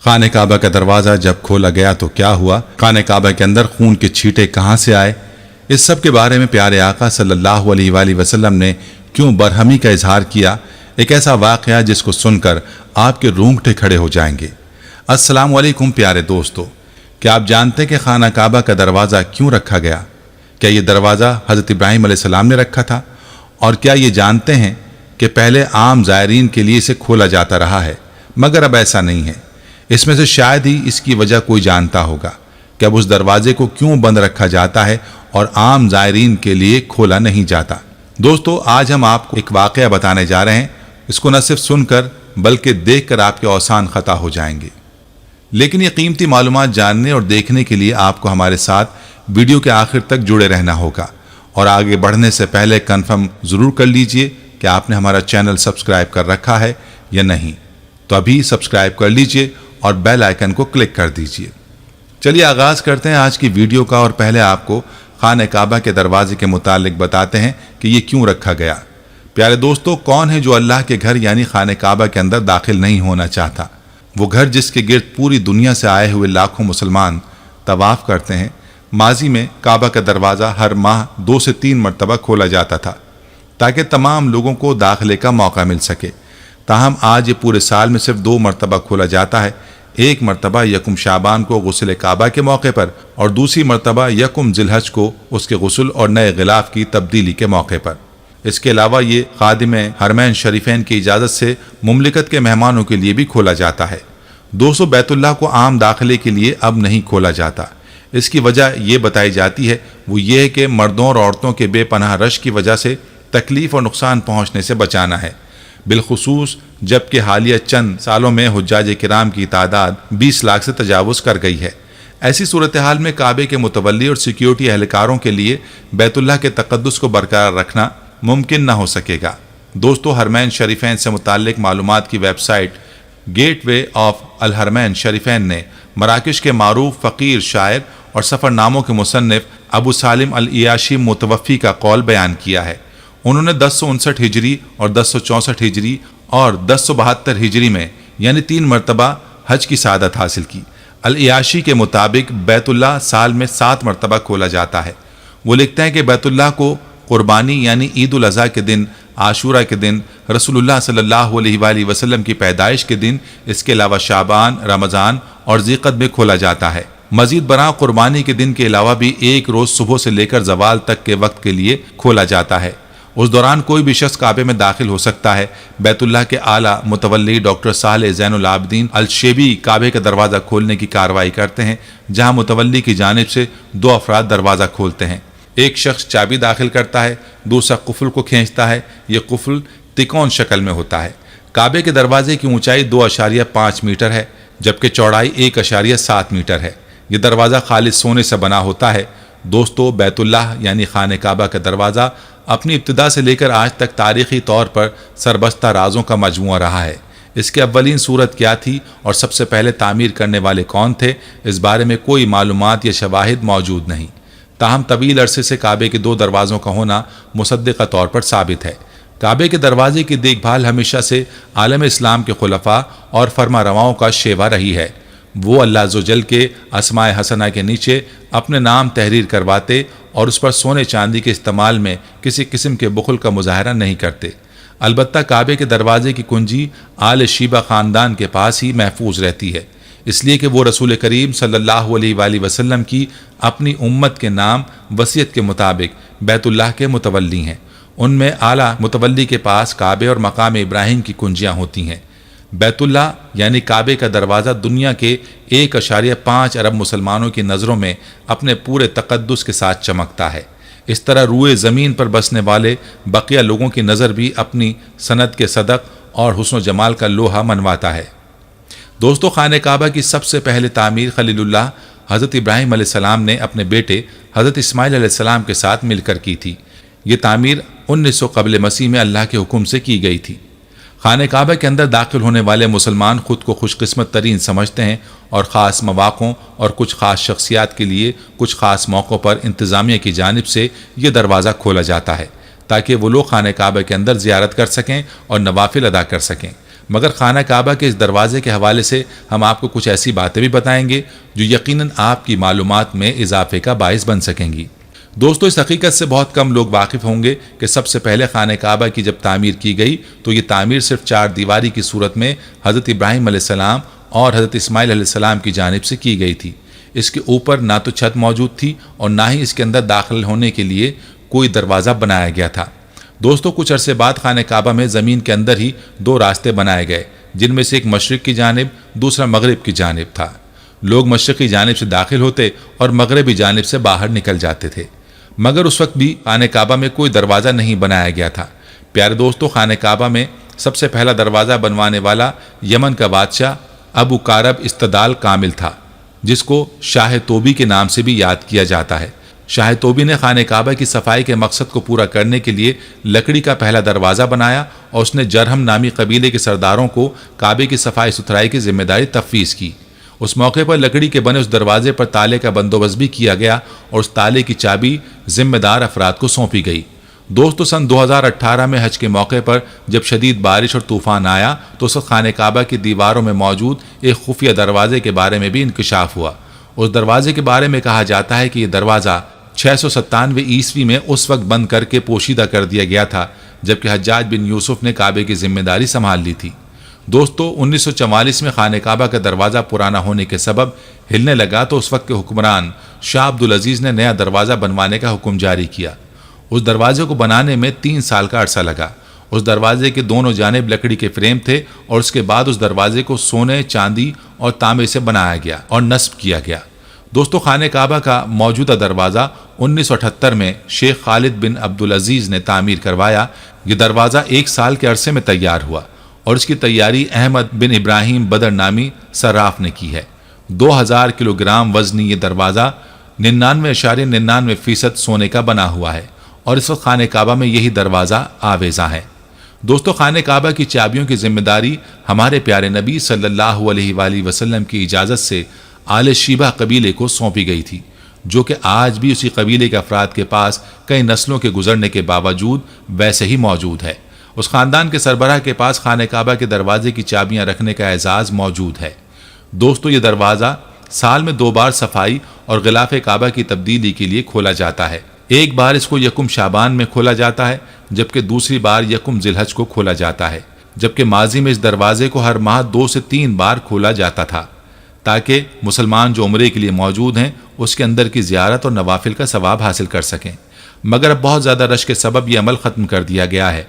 خانہ کعبہ کا دروازہ جب کھولا گیا تو کیا ہوا؟ خانہ کعبہ کے اندر خون کے چھینٹے کہاں سے آئے؟ اس سب کے بارے میں پیارے آقا صلی اللہ علیہ وآلہ وسلم نے کیوں برہمی کا اظہار کیا؟ ایک ایسا واقعہ جس کو سن کر آپ کے رونگٹے کھڑے ہو جائیں گے۔ السلام علیکم پیارے دوستو، کیا آپ جانتے کہ خانہ کعبہ کا دروازہ کیوں رکھا گیا؟ کیا یہ دروازہ حضرت ابراہیم علیہ السلام نے رکھا تھا؟ اور کیا یہ جانتے ہیں کہ پہلے عام زائرین کے لیے اسے کھولا جاتا رہا ہے، مگر اب ایسا نہیں ہے؟ اس میں سے شاید ہی اس کی وجہ کوئی جانتا ہوگا کہ اب اس دروازے کو کیوں بند رکھا جاتا ہے اور عام زائرین کے لیے کھولا نہیں جاتا۔ دوستو، آج ہم آپ کو ایک واقعہ بتانے جا رہے ہیں۔ اس کو نہ صرف سن کر بلکہ دیکھ کر آپ کے اوزان خطا ہو جائیں گے، لیکن یہ قیمتی معلومات جاننے اور دیکھنے کے لیے آپ کو ہمارے ساتھ ویڈیو کے آخر تک جڑے رہنا ہوگا، اور آگے بڑھنے سے پہلے کنفرم ضرور کر لیجئے کہ آپ نے ہمارا چینل سبسکرائب کر رکھا ہے یا نہیں۔ تو ابھی سبسکرائب کر لیجئے اور بیل آئیکن کو کلک کر دیجئے۔ چلیے آغاز کرتے ہیں آج کی ویڈیو کا، اور پہلے آپ کو خانہ کعبہ کے دروازے کے متعلق بتاتے ہیں کہ یہ کیوں رکھا گیا۔ پیارے دوستو، کون ہے جو اللہ کے گھر یعنی خانہ کعبہ کے اندر داخل نہیں ہونا چاہتا؟ وہ گھر جس کے گرد پوری دنیا سے آئے ہوئے لاکھوں مسلمان طواف کرتے ہیں۔ ماضی میں کعبہ کا دروازہ ہر ماہ 2 سے 3 مرتبہ کھولا جاتا تھا تاکہ تمام لوگوں کو داخلے کا موقع مل سکے، تاہم آج یہ پورے سال میں صرف 2 مرتبہ کھولا جاتا ہے، ایک مرتبہ یکم شعبان کو غسل کعبہ کے موقع پر، اور دوسری مرتبہ یکم ذی الحج کو اس کے غسل اور نئے غلاف کی تبدیلی کے موقع پر۔ اس کے علاوہ یہ خادم حرمین شریفین کی اجازت سے مملکت کے مہمانوں کے لیے بھی کھولا جاتا ہے۔ دوستو، بیت اللہ کو عام داخلے کے لیے اب نہیں کھولا جاتا۔ اس کی وجہ یہ بتائی جاتی ہے، وہ یہ ہے کہ مردوں اور عورتوں کے بے پناہ رش کی وجہ سے تکلیف اور نقصان پہنچنے سے بچانا ہے، بالخصوص جبکہ حالیہ چند سالوں میں حجاج کرام کی تعداد 20 لاکھ سے تجاوز کر گئی ہے۔ ایسی صورتحال میں کعبے کے متولی اور سیکیورٹی اہلکاروں کے لیے بیت اللہ کے تقدس کو برقرار رکھنا ممکن نہ ہو سکے گا۔ دوستو، حرمین شریفین سے متعلق معلومات کی website gateway of الحرمین شریفین نے مراکش کے معروف فقیر شاعر اور سفر ناموں کے مصنف ابو سالم العیاشی متوفی کا قول بیان کیا ہے۔ انہوں نے 1059 ہجری اور 1064 ہجری اور 1072 ہجری میں یعنی 3 مرتبہ حج کی سعادت حاصل کی۔ العیاشی کے مطابق بیت اللہ سال میں 7 مرتبہ کھولا جاتا ہے۔ وہ لکھتے ہیں کہ بیت اللہ کو قربانی یعنی عید الاضحیٰ کے دن، عاشورہ کے دن، رسول اللہ صلی اللہ علیہ وآلہ وسلم کی پیدائش کے دن، اس کے علاوہ شعبان، رمضان اور ذیقعد میں کھولا جاتا ہے۔ مزید برآں قربانی کے دن کے علاوہ بھی ایک روز صبح سے لے کر زوال تک کے وقت کے لیے کھولا جاتا ہے۔ اس دوران کوئی بھی شخص کعبے میں داخل ہو سکتا ہے۔ بیت اللہ کے اعلیٰ متولی ڈاکٹر صالح زین العابدین الشیبی کعبے کا دروازہ کھولنے کی کارروائی کرتے ہیں، جہاں متولی کی جانب سے 2 افراد دروازہ کھولتے ہیں۔ ایک شخص چابی داخل کرتا ہے، دوسرا قفل کو کھینچتا ہے۔ یہ قفل تکون شکل میں ہوتا ہے۔ کعبے کے دروازے کی اونچائی 2.5 میٹر ہے، جبکہ چوڑائی 1.7 میٹر ہے۔ یہ دروازہ خالص سونے سے بنا ہوتا ہے۔ دوستو، بیت اللہ یعنی خانہ کعبہ کا دروازہ اپنی ابتدا سے لے کر آج تک تاریخی طور پر سربستہ رازوں کا مجموعہ رہا ہے۔ اس کی اولین صورت کیا تھی اور سب سے پہلے تعمیر کرنے والے کون تھے، اس بارے میں کوئی معلومات یا شواہد موجود نہیں، تاہم طویل عرصے سے کعبے کے 2 دروازوں کا ہونا مصدقہ طور پر ثابت ہے۔ کعبے کے دروازے کی دیکھ بھال ہمیشہ سے عالم اسلام کے خلفاء اور فرما رواؤں کا شیوا رہی ہے۔ وہ اللہ عز و جل کے اسماء حسنہ کے نیچے اپنے نام تحریر کرواتے اور اس پر سونے چاندی کے استعمال میں کسی قسم کے بخل کا مظاہرہ نہیں کرتے۔ البتہ کعبے کے دروازے کی کنجی آل شیبہ خاندان کے پاس ہی محفوظ رہتی ہے، اس لیے کہ وہ رسول کریم صلی اللہ علیہ وآلہ وسلم کی اپنی امت کے نام وصیت کے مطابق بیت اللہ کے متولی ہیں۔ ان میں اعلیٰ متولی کے پاس کعبے اور مقام ابراہیم کی کنجیاں ہوتی ہیں۔ بیت اللہ یعنی کعبے کا دروازہ دنیا کے 1.5 ارب مسلمانوں کی نظروں میں اپنے پورے تقدس کے ساتھ چمکتا ہے۔ اس طرح روئے زمین پر بسنے والے بقیہ لوگوں کی نظر بھی اپنی سند کے صدق اور حسن و جمال کا لوہا منواتا ہے۔ دوستو، خانہ کعبہ کی سب سے پہلے تعمیر خلیل اللہ حضرت ابراہیم علیہ السلام نے اپنے بیٹے حضرت اسماعیل علیہ السلام کے ساتھ مل کر کی تھی۔ یہ تعمیر 1900 قبل مسیح میں اللہ کے حکم سے کی گئی تھی۔ خانہ کعبہ کے اندر داخل ہونے والے مسلمان خود کو خوش قسمت ترین سمجھتے ہیں، اور خاص مواقعوں اور کچھ خاص شخصیات کے لیے کچھ خاص موقعوں پر انتظامیہ کی جانب سے یہ دروازہ کھولا جاتا ہے تاکہ وہ لوگ خانہ کعبہ کے اندر زیارت کر سکیں اور نوافل ادا کر سکیں۔ مگر خانہ کعبہ کے اس دروازے کے حوالے سے ہم آپ کو کچھ ایسی باتیں بھی بتائیں گے جو یقیناً آپ کی معلومات میں اضافے کا باعث بن سکیں گی۔ دوستو، اس حقیقت سے بہت کم لوگ واقف ہوں گے کہ سب سے پہلے خانہ کعبہ کی جب تعمیر کی گئی تو یہ تعمیر صرف 4 دیواری کی صورت میں حضرت ابراہیم علیہ السلام اور حضرت اسماعیل علیہ السلام کی جانب سے کی گئی تھی۔ اس کے اوپر نہ تو چھت موجود تھی اور نہ ہی اس کے اندر داخل ہونے کے لیے کوئی دروازہ بنایا گیا تھا۔ دوستو، کچھ عرصے بعد خانہ کعبہ میں زمین کے اندر ہی 2 راستے بنائے گئے، جن میں سے ایک مشرق کی جانب دوسرا مغرب کی جانب تھا۔ لوگ مشرقی جانب سے داخل ہوتے اور مغربی جانب سے باہر نکل جاتے تھے، مگر اس وقت بھی خانہ کعبہ میں کوئی دروازہ نہیں بنایا گیا تھا۔ پیارے دوستو، خانہ کعبہ میں سب سے پہلا دروازہ بنوانے والا یمن کا بادشاہ ابو کارب استدال کامل تھا، جس کو شاہ توبی کے نام سے بھی یاد کیا جاتا ہے۔ شاہ توبی نے خانہ کعبہ کی صفائی کے مقصد کو پورا کرنے کے لیے لکڑی کا پہلا دروازہ بنایا اور اس نے جرہم نامی قبیلے کے سرداروں کو کعبے کی صفائی ستھرائی کی ذمہ داری تفویض کی۔ اس موقع پر لکڑی کے بنے اس دروازے پر تالے کا بندوبست بھی کیا گیا اور اس تالے کی چابی ذمہ دار افراد کو سونپی گئی۔ دوستو، سن 2018 میں حج کے موقع پر جب شدید بارش اور طوفان آیا تو اس وقت خانہ کعبہ کی دیواروں میں موجود ایک خفیہ دروازے کے بارے میں بھی انکشاف ہوا۔ اس دروازے کے بارے میں کہا جاتا ہے کہ یہ دروازہ 697 عیسوی میں اس وقت بند کر کے پوشیدہ کر دیا گیا تھا جبکہ حجاج بن یوسف نے کعبے کی ذمہ داری سنبھال لی تھی۔ دوستو، 1944 میں خانہ کعبہ کا دروازہ پرانا ہونے کے سبب ہلنے لگا تو اس وقت کے حکمران شاہ عبدالعزیز نے نیا دروازہ بنوانے کا حکم جاری کیا۔ اس دروازے کو بنانے میں 3 سال کا عرصہ لگا۔ اس دروازے کے دونوں جانب لکڑی کے فریم تھے اور اس کے بعد اس دروازے کو سونے، چاندی اور تانبے سے بنایا گیا اور نصب کیا گیا۔ دوستو، خانہ کعبہ کا موجودہ دروازہ 1978 میں شیخ خالد بن عبدالعزیز نے تعمیر کروایا۔ یہ دروازہ 1 سال کے عرصے میں تیار ہوا اور اس کی تیاری احمد بن ابراہیم بدر نامی صراف نے کی ہے۔ 2000 کلو گرام وزنی یہ دروازہ 99.99% سونے کا بنا ہوا ہے اور اس وقت خانہ کعبہ میں یہی دروازہ آویزاں ہے۔ دوستو، خانہ کعبہ کی چابیوں کی ذمہ داری ہمارے پیارے نبی صلی اللہ علیہ وآلہ وسلم کی اجازت سے آل شیبہ قبیلے کو سونپی گئی تھی، جو کہ آج بھی اسی قبیلے کے افراد کے پاس کئی نسلوں کے گزرنے کے باوجود ویسے ہی موجود ہے۔ اس خاندان کے سربراہ کے پاس خانہ کعبہ کے دروازے کی چابیاں رکھنے کا اعزاز موجود ہے۔ دوستو، یہ دروازہ سال میں 2 بار صفائی اور غلاف کعبہ کی تبدیلی کے لیے کھولا جاتا ہے۔ ایک بار اس کو 1 شعبان میں کھولا جاتا ہے جبکہ دوسری بار 1 ذی الحج کو کھولا جاتا ہے، جبکہ ماضی میں اس دروازے کو ہر ماہ 2 سے 3 بار کھولا جاتا تھا تاکہ مسلمان جو عمرے کے لیے موجود ہیں اس کے اندر کی زیارت اور نوافل کا ثواب حاصل کر سکیں، مگر اب بہت زیادہ رش کے سبب یہ عمل ختم کر دیا گیا ہے۔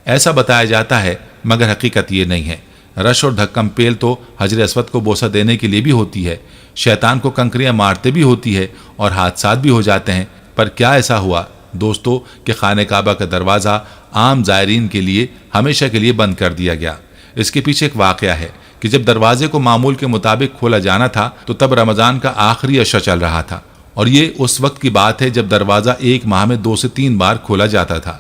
ایسا بتایا جاتا ہے مگر حقیقت یہ نہیں ہے۔ رش اور دھکم پیل تو حجر اسود کو بوسہ دینے کے لیے بھی ہوتی ہے، شیطان کو کنکریاں مارتے بھی ہوتی ہے اور حادثات بھی ہو جاتے ہیں، پر کیا ایسا ہوا دوستو کہ خانہ کعبہ کا دروازہ عام زائرین کے لیے ہمیشہ کے لیے بند کر دیا گیا؟ اس کے پیچھے ایک واقعہ ہے کہ جب دروازے کو معمول کے مطابق کھولا جانا تھا تو تب رمضان کا آخری عشرہ چل رہا تھا اور یہ اس وقت کی بات ہے جب دروازہ 1 ماہ میں 2 سے 3 بار کھولا جاتا تھا۔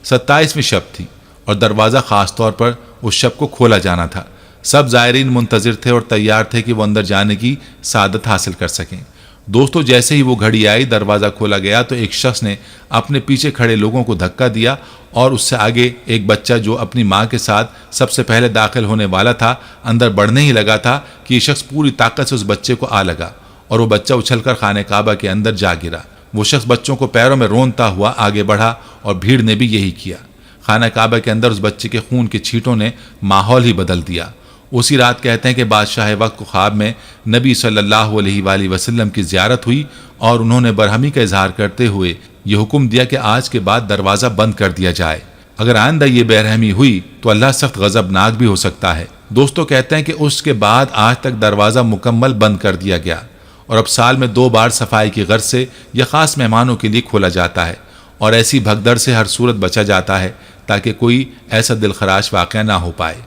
27ویں شب تھی اور دروازہ خاص طور پر اس شب کو کھولا جانا تھا۔ سب زائرین منتظر تھے اور تیار تھے کہ وہ اندر جانے کی سعادت حاصل کر سکیں۔ دوستو، جیسے ہی وہ گھڑی آئی، دروازہ کھولا گیا تو ایک شخص نے اپنے پیچھے کھڑے لوگوں کو دھکا دیا اور اس سے آگے ایک بچہ جو اپنی ماں کے ساتھ سب سے پہلے داخل ہونے والا تھا اندر بڑھنے ہی لگا تھا کہ یہ شخص پوری طاقت سے اس بچے کو آ لگا اور وہ بچہ اچھل کر خانہ کعبہ کے اندر جا گرا۔ وہ شخص بچوں کو پیروں میں رونتا ہوا آگے بڑھا اور بھیڑ نے بھی یہی کیا۔ خانہ کعبہ کے اندر اس بچے کے خون کے چھینٹوں نے ماحول ہی بدل دیا۔ اسی رات کہتے ہیں کہ بادشاہ وقت کو خواب میں نبی صلی اللہ علیہ وآلہ وسلم کی زیارت ہوئی اور انہوں نے برہمی کا اظہار کرتے ہوئے یہ حکم دیا کہ آج کے بعد دروازہ بند کر دیا جائے، اگر آئندہ یہ بے رحمی ہوئی تو اللہ سخت غضبناک بھی ہو سکتا ہے۔ دوستو، کہتے ہیں کہ اس کے بعد آج تک دروازہ مکمل بند کر دیا گیا اور اب سال میں 2 بار صفائی کی غرض سے یہ خاص مہمانوں کے لیے کھولا جاتا ہے اور ایسی بھگدڑ سے ہر صورت بچا جاتا ہے تاکہ کوئی ایسا دلخراش واقعہ نہ ہو پائے۔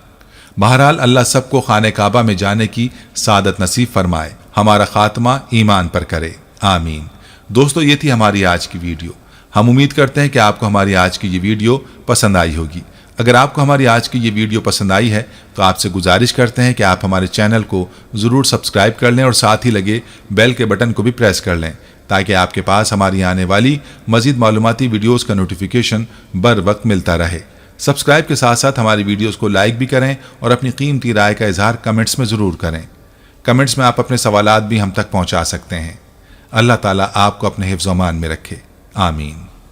بہرحال اللہ سب کو خانہ کعبہ میں جانے کی سعادت نصیب فرمائے، ہمارا خاتمہ ایمان پر کرے، آمین۔ دوستو، یہ تھی ہماری آج کی ویڈیو۔ ہم امید کرتے ہیں کہ آپ کو ہماری آج کی یہ ویڈیو پسند آئی ہوگی۔ اگر آپ کو ہماری آج کی یہ ویڈیو پسند آئی ہے تو آپ سے گزارش کرتے ہیں کہ آپ ہمارے چینل کو ضرور سبسکرائب کر لیں اور ساتھ ہی لگے بیل کے بٹن کو بھی پریس کر لیں تاکہ آپ کے پاس ہماری آنے والی مزید معلوماتی ویڈیوز کا نوٹیفیکیشن بر وقت ملتا رہے۔ سبسکرائب کے ساتھ ساتھ ہماری ویڈیوز کو لائک بھی کریں اور اپنی قیمتی رائے کا اظہار کمنٹس میں ضرور کریں۔ کمنٹس میں آپ اپنے سوالات بھی ہم تک پہنچا سکتے ہیں۔ اللہ تعالیٰ آپ کو اپنے حفظ و امان میں رکھے، آمین۔